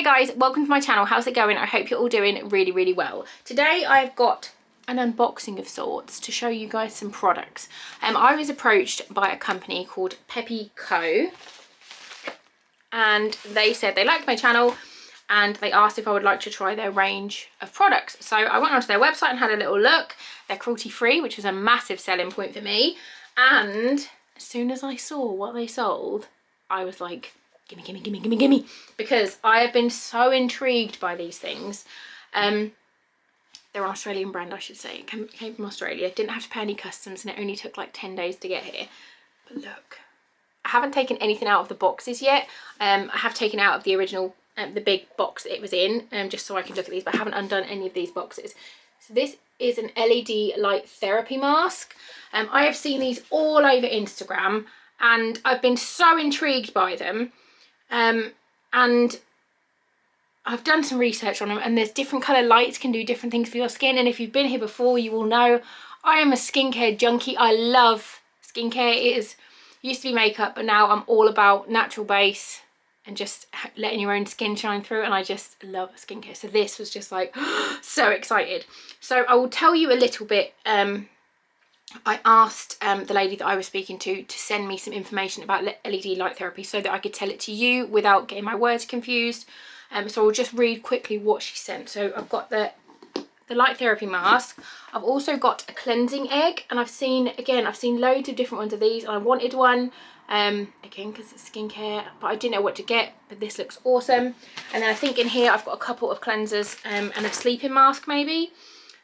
Hi guys, welcome to my channel. How's it going? I hope you're all doing really well. Today I've got an unboxing of sorts to show you guys some products. I was approached by a company called Peppy Co, and they said they liked my channel and they asked if I would like to try their range of products. So I went onto their website and had a little look. They're cruelty free, which was a massive selling point for me, and as soon as I saw what they sold, I was like, gimme, because I have been so intrigued by these things. They're an Australian brand, I should say. It came from Australia. Didn't have to pay any customs and it only took like 10 days to get here. But look, I haven't taken anything out of the boxes yet. I have taken out of the original, the big box it was in, just so I can look at these, but I haven't undone any of these boxes. So this is an LED light therapy mask. I have seen these all over Instagram and I've been so intrigued by them. And I've done some research on them, and there's different colour lights can do different things for your skin, and if you've been here before you will know I am a skincare junkie. I love skincare. It used to be makeup, but now I'm all about natural base and just letting your own skin shine through, and I just love skincare. So this was just like so excited. So I will tell you a little bit. I asked the lady that I was speaking to send me some information about LED light therapy so that I could tell it to you without getting my words confused. So I'll just read quickly what she sent. So I've got the light therapy mask. I've also got a cleansing egg, and I've seen loads of different ones of these, and I wanted one again because it's skincare, but I didn't know what to get, but this looks awesome. And then I think in here I've got a couple of cleansers and a sleeping mask maybe.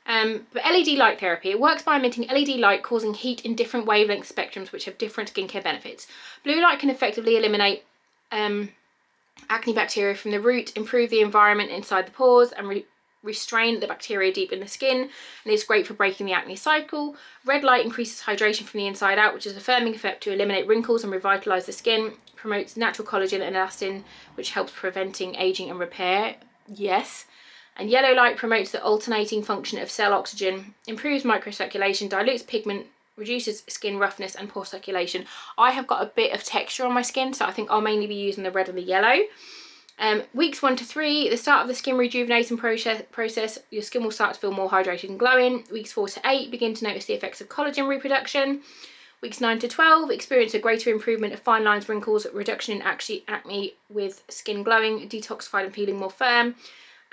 But LED light therapy, it works by emitting LED light causing heat in different wavelength spectrums which have different skincare benefits. Blue light can effectively eliminate acne bacteria from the root, improve the environment inside the pores, and restrain the bacteria deep in the skin, and is great for breaking the acne cycle. Red light increases hydration from the inside out, which is a firming effect to eliminate wrinkles and revitalise the skin. Promotes natural collagen and elastin, which helps preventing aging and repair. Yes. And yellow light promotes the alternating function of cell oxygen, improves microcirculation, dilutes pigment, reduces skin roughness and pore circulation. I have got a bit of texture on my skin, so I think I'll mainly be using the red and the yellow. Weeks 1 to 3, the start of the skin rejuvenation process, your skin will start to feel more hydrated and glowing. Weeks 4 to 8, begin to notice the effects of collagen reproduction. Weeks 9 to 12, experience a greater improvement of fine lines, wrinkles, reduction in acne with skin glowing, detoxified and feeling more firm.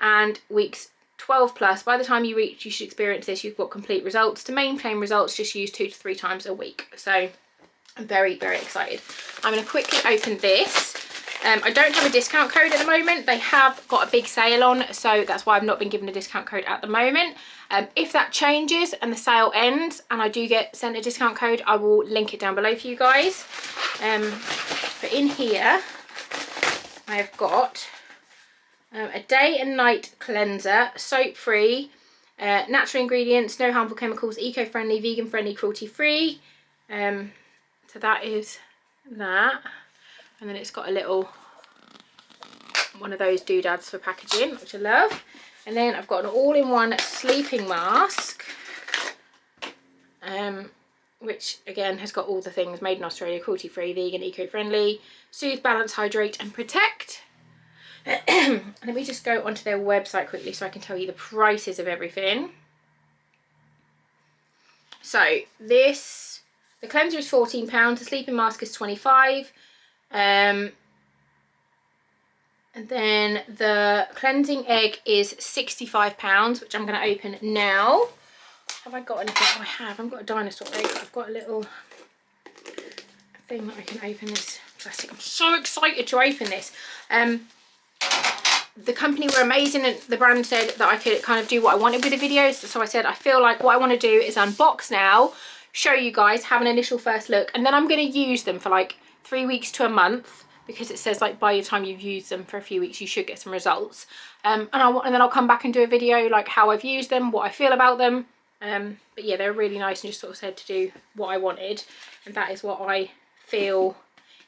And weeks 12 plus, by the time you should experience this, you've got complete results. To maintain results, just use 2 to 3 times a week. So I'm very excited. I'm going to quickly open this. I don't have a discount code at the moment. They have got a big sale on, so that's why I've not been given a discount code at the moment. If that changes and the sale ends and I do get sent a discount code, I will link it down below for you guys. But in here I've got a day and night cleanser, soap free, natural ingredients, no harmful chemicals, eco-friendly, vegan friendly, cruelty free. So that is that, and then it's got a little one of those doodads for packaging, which I love. And then I've got an all-in-one sleeping mask, which again has got all the things: made in Australia, cruelty free, vegan, eco-friendly, soothe, balance, hydrate and protect. Let me just go onto their website quickly so I can tell you the prices of everything. So the cleanser is £14, the sleeping mask is £25, and then the cleansing egg is £65, which I'm going to open now. Have I got anything? Oh, I have. I've got a dinosaur egg. I've got a little thing that I can open this plastic. I'm so excited to open this. The company were amazing, and the brand said that I could kind of do what I wanted with the videos. So I said I feel like what I want to do is unbox now, show you guys, have an initial first look, and then I'm going to use them for like 3 weeks to a month, because it says like by the time you've used them for a few weeks you should get some results. And then I'll come back and do a video like how I've used them, what I feel about them. But yeah, they're really nice, and just sort of said to do what I wanted, and that is what I feel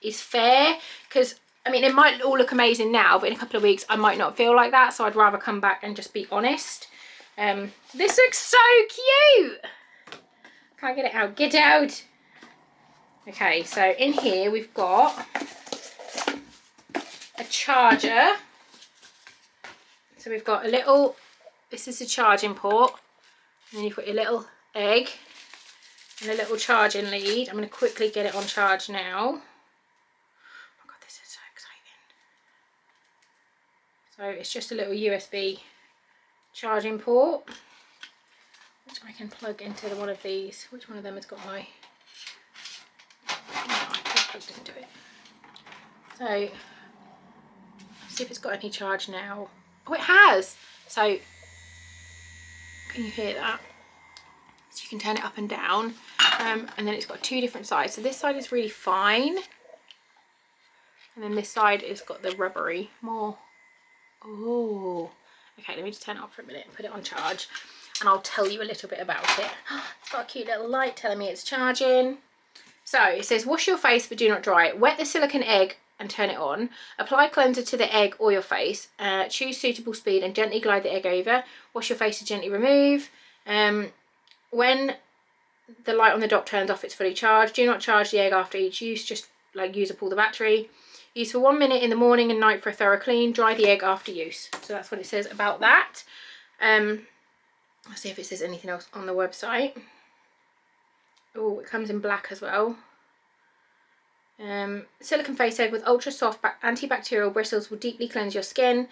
is fair, because I mean, it might all look amazing now, but in a couple of weeks I might not feel like that, so I'd rather come back and just be honest. This looks so cute! Can't get it out. Get out! Okay, so in here we've got a charger, So we've got a little, this is a charging port, and then you've got your little egg and a little charging lead. I'm going to quickly get it on charge now. Oh my god, this is so exciting. So it's just a little USB charging port, which I can plug into one of these. Which one of them has got my... I plugged into it. So see if it's got any charge now. Oh, it has. So can you hear that? So you can turn it up and down, and then it's got two different sides. So this side is really fine, and then this side has got the rubbery more. Oh, okay, let me just turn it up for a minute and put it on charge, and I'll tell you a little bit about it. It's got a cute little light telling me it's charging. So it says, wash your face but do not dry it. Wet the silicone egg and turn it on. Apply cleanser to the egg or your face. Choose suitable speed and gently glide the egg over. Wash your face to gently remove. When the light on the dot turns off, it's fully charged. Do not charge the egg after each use, just like use up all the battery. Use for 1 minute in the morning and night for a thorough clean. Dry the egg after use. So that's what it says about that. Let's see if it says anything else on the website. Oh, it comes in black as well. Silicone face egg with ultra soft antibacterial bristles will deeply cleanse your skin.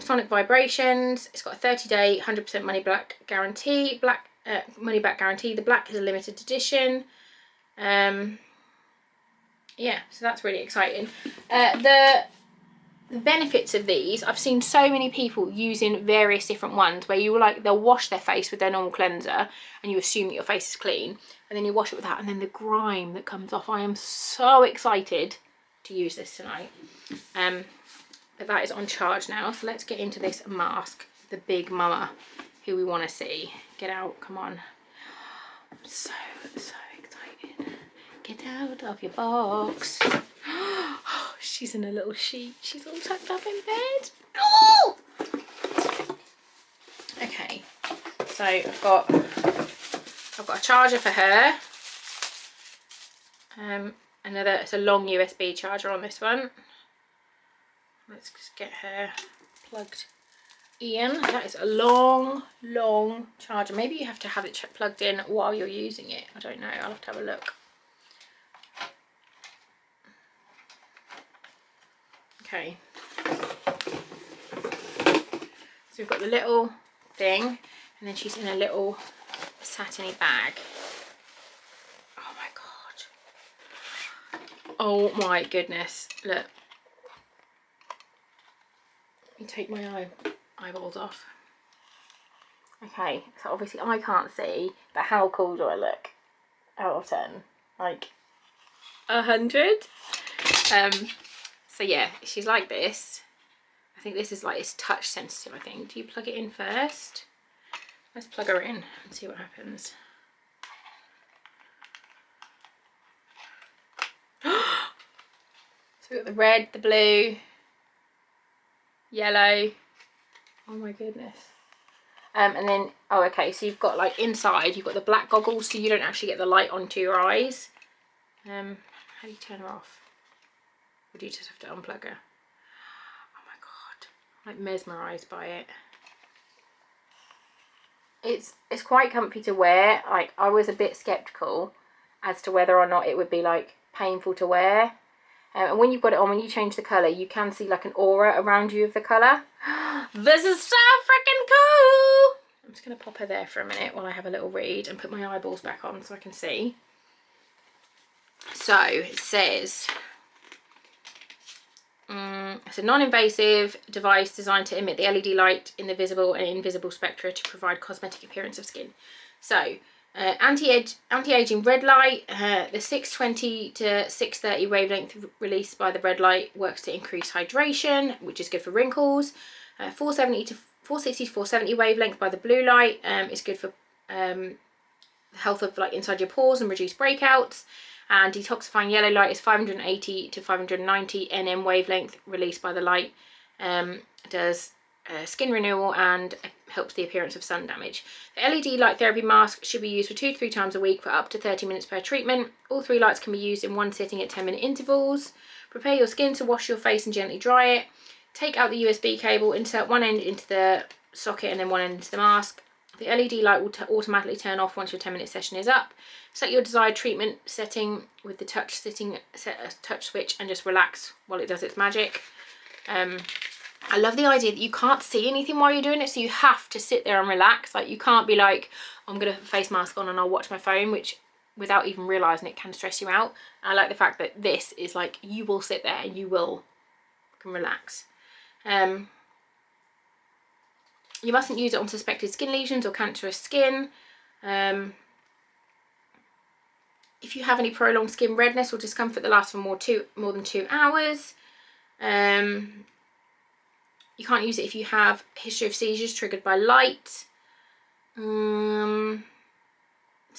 Sonic vibrations. It's got a 30-day 100% money back guarantee. Money back guarantee. The black is a limited edition. Yeah, so that's really exciting. The benefits of these, I've seen so many people using various different ones where they'll wash their face with their normal cleanser and you assume that your face is clean, and then you wash it with that, and then the grime that comes off. I am so excited to use this tonight. But that is on charge now, so let's get into this mask, the big mama who we want to see. Get out, come on. I'm so excited. Get out of your box. Oh, she's in a little sheet. She's all tucked up in bed. Oh! Okay, so I've got a charger for her. It's a long USB charger on this one. Let's just get her plugged in. That is a long charger. Maybe you have to have it plugged in while you're using it. I don't know. I'll have to have a look. Okay. So we've got the little thing, and then she's in a little satiny bag. Oh my god. Oh my goodness. Look. Let me take my eyeballs off. Okay, so obviously I can't see, but how cool do I look? Out of 10. Like 100. So yeah, she's like this. I think this is like, it's touch sensitive, I think. Do you plug it in first? Let's plug her in and see what happens. So we've got the red, the blue, yellow. Oh my goodness. And then, oh okay, so you've got like inside, you've got the black goggles, so you don't actually get the light onto your eyes. How do you turn her off? Or do you just have to unplug her? Oh my god, I'm like mesmerised by it. It's quite comfy to wear. Like, I was a bit sceptical as to whether or not it would be like painful to wear. And when you've got it on, when you change the colour, you can see like an aura around you of the colour. This is so freaking cool! I'm just going to pop her there for a minute while I have a little read and put my eyeballs back on so I can see. So it says, it's a non-invasive device designed to emit the LED light in the visible and invisible spectra to provide cosmetic appearance of skin. So anti-aging red light, the 620 to 630 wavelength released by the red light works to increase hydration, which is good for wrinkles. 460 to 470 wavelength by the blue light is good for the health of like inside your pores and reduce breakouts. And detoxifying yellow light is 580 to 590 nm wavelength released by the light, does skin renewal and helps the appearance of sun damage. The LED light therapy mask should be used for 2 to 3 times a week for up to 30 minutes per treatment. All 3 lights can be used in one sitting at 10-minute intervals. Prepare your skin to wash your face and gently dry it. take out the USB cable, insert one end into the socket and then one end into the mask. The LED light will automatically turn off once your 10-minute session is up. Set your desired treatment setting with the touch switch and just relax while it does its magic. I love the idea that you can't see anything while you're doing it, so you have to sit there and relax. Like, you can't be like, I'm gonna put a face mask on and I'll watch my phone, which without even realizing it can stress you out. I like the fact that this is like, you will sit there and you can relax. You mustn't use it on suspected skin lesions or cancerous skin. If you have any prolonged skin redness or discomfort that lasts for more than 2 hours. You can't use it if you have a history of seizures triggered by light. So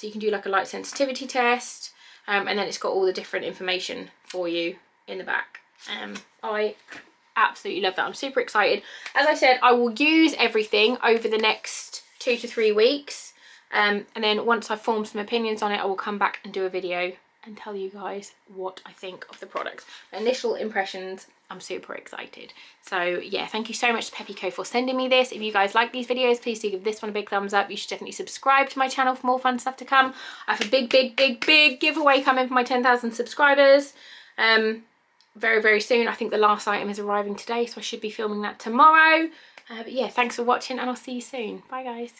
you can do like a light sensitivity test. And then it's got all the different information for you in the back. I absolutely love that. I'm super excited. As I said, I will use everything over the next 2 to 3 weeks. And then once I've formed some opinions on it, I will come back and do a video and tell you guys what I think of the products. My initial impressions, I'm super excited. So yeah, thank you so much to Peppy Co for sending me this. If you guys like these videos, please do give this one a big thumbs up. You should definitely subscribe to my channel for more fun stuff to come. I have a big giveaway coming for my 10,000 subscribers very, very soon. I think the last item is arriving today, so I should be filming that tomorrow. But yeah, thanks for watching and I'll see you soon. Bye guys.